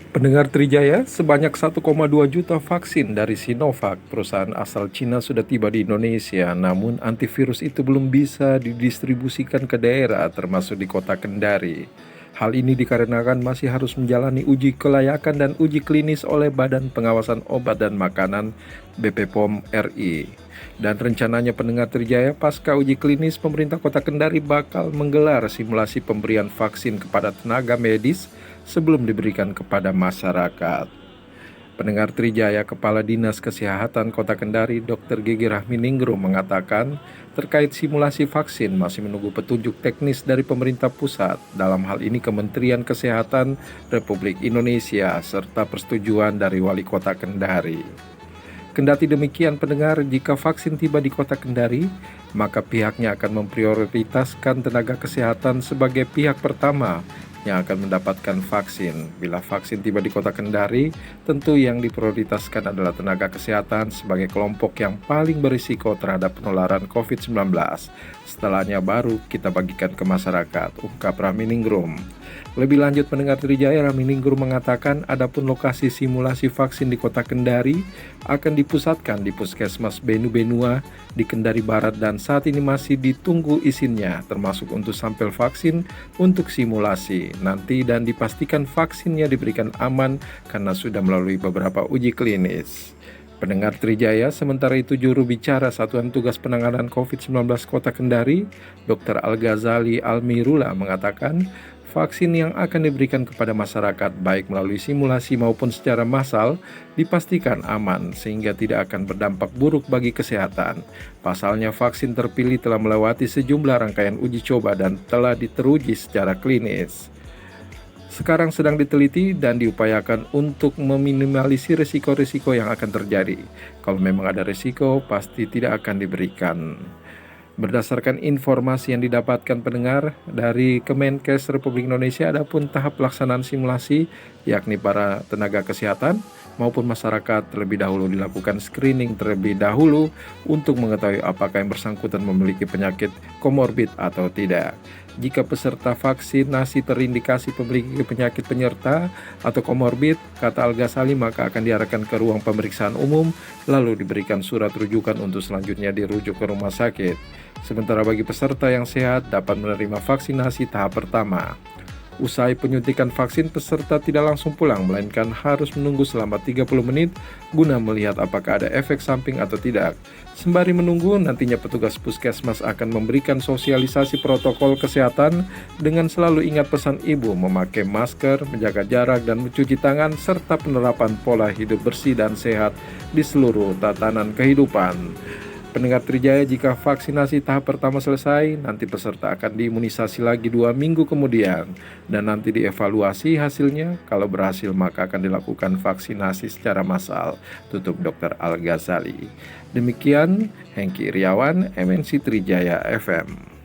Pendengar Trijaya, sebanyak 1,2 juta vaksin dari Sinovac, perusahaan asal Cina sudah tiba di Indonesia. Namun antivirus itu belum bisa didistribusikan ke daerah, termasuk di kota Kendari. Hal ini dikarenakan masih harus menjalani uji kelayakan dan uji klinis oleh Badan Pengawasan Obat dan Makanan (BPOM) RI. Dan rencananya pendengar Trijaya, pasca uji klinis, pemerintah kota Kendari bakal menggelar simulasi pemberian vaksin kepada tenaga medis sebelum diberikan kepada masyarakat. Pendengar Trijaya, Kepala Dinas Kesehatan Kota Kendari, Dr. Gigi Rahminingrum mengatakan, terkait simulasi vaksin masih menunggu petunjuk teknis dari pemerintah pusat, dalam hal ini Kementerian Kesehatan Republik Indonesia, serta persetujuan dari Wali Kota Kendari. Kendati demikian pendengar, jika vaksin tiba di Kota Kendari, maka pihaknya akan memprioritaskan tenaga kesehatan sebagai pihak pertama yang akan mendapatkan vaksin. Bila vaksin tiba di Kota Kendari, tentu yang diprioritaskan adalah tenaga kesehatan sebagai kelompok yang paling berisiko terhadap penularan COVID-19. Setelahnya baru kita bagikan ke masyarakat, ungkap Rahminingrum. Lebih lanjut pendengar Trijaya, Rahminingrum mengatakan adapun lokasi simulasi vaksin di Kota Kendari akan dipusatkan di Puskesmas Benu-Benua di Kendari Barat dan saat ini masih ditunggu izinnya termasuk untuk sampel vaksin untuk simulasi nanti dan dipastikan vaksinnya diberikan aman karena sudah melalui beberapa uji klinis. Pendengar Trijaya, sementara itu juru bicara Satuan Tugas Penanganan COVID-19 Kota Kendari, Dr. Al-Ghazali Almirullah mengatakan, vaksin yang akan diberikan kepada masyarakat baik melalui simulasi maupun secara massal dipastikan aman sehingga tidak akan berdampak buruk bagi kesehatan. Pasalnya vaksin terpilih telah melewati sejumlah rangkaian uji coba dan telah diteruji secara klinis. Sekarang sedang diteliti dan diupayakan untuk meminimalisir risiko-risiko yang akan terjadi. Kalau memang ada risiko, pasti tidak akan diberikan. Berdasarkan informasi yang didapatkan pendengar dari Kemenkes Republik Indonesia, adapun tahap pelaksanaan simulasi yakni para tenaga kesehatan maupun masyarakat terlebih dahulu dilakukan screening terlebih dahulu untuk mengetahui apakah yang bersangkutan memiliki penyakit komorbid atau tidak. Jika peserta vaksinasi terindikasi memiliki penyakit penyerta atau komorbid, kata Al-Ghazali, maka akan diarahkan ke ruang pemeriksaan umum lalu diberikan surat rujukan untuk selanjutnya dirujuk ke rumah sakit. Sementara bagi peserta yang sehat dapat menerima vaksinasi tahap pertama. Usai penyuntikan vaksin, peserta tidak langsung pulang, melainkan harus menunggu selama 30 menit guna melihat apakah ada efek samping atau tidak. Sembari menunggu, nantinya petugas puskesmas akan memberikan sosialisasi protokol kesehatan dengan selalu ingat pesan ibu memakai masker, menjaga jarak, dan mencuci tangan, serta penerapan pola hidup bersih dan sehat di seluruh tatanan kehidupan. Pendengar Trijaya, jika vaksinasi tahap pertama selesai, nanti peserta akan diimunisasi lagi 2 minggu kemudian. Dan nanti dievaluasi hasilnya, kalau berhasil maka akan dilakukan vaksinasi secara massal, tutup Dr. Al-Ghazali. Demikian, Hengki Iriawan, MNC Trijaya FM.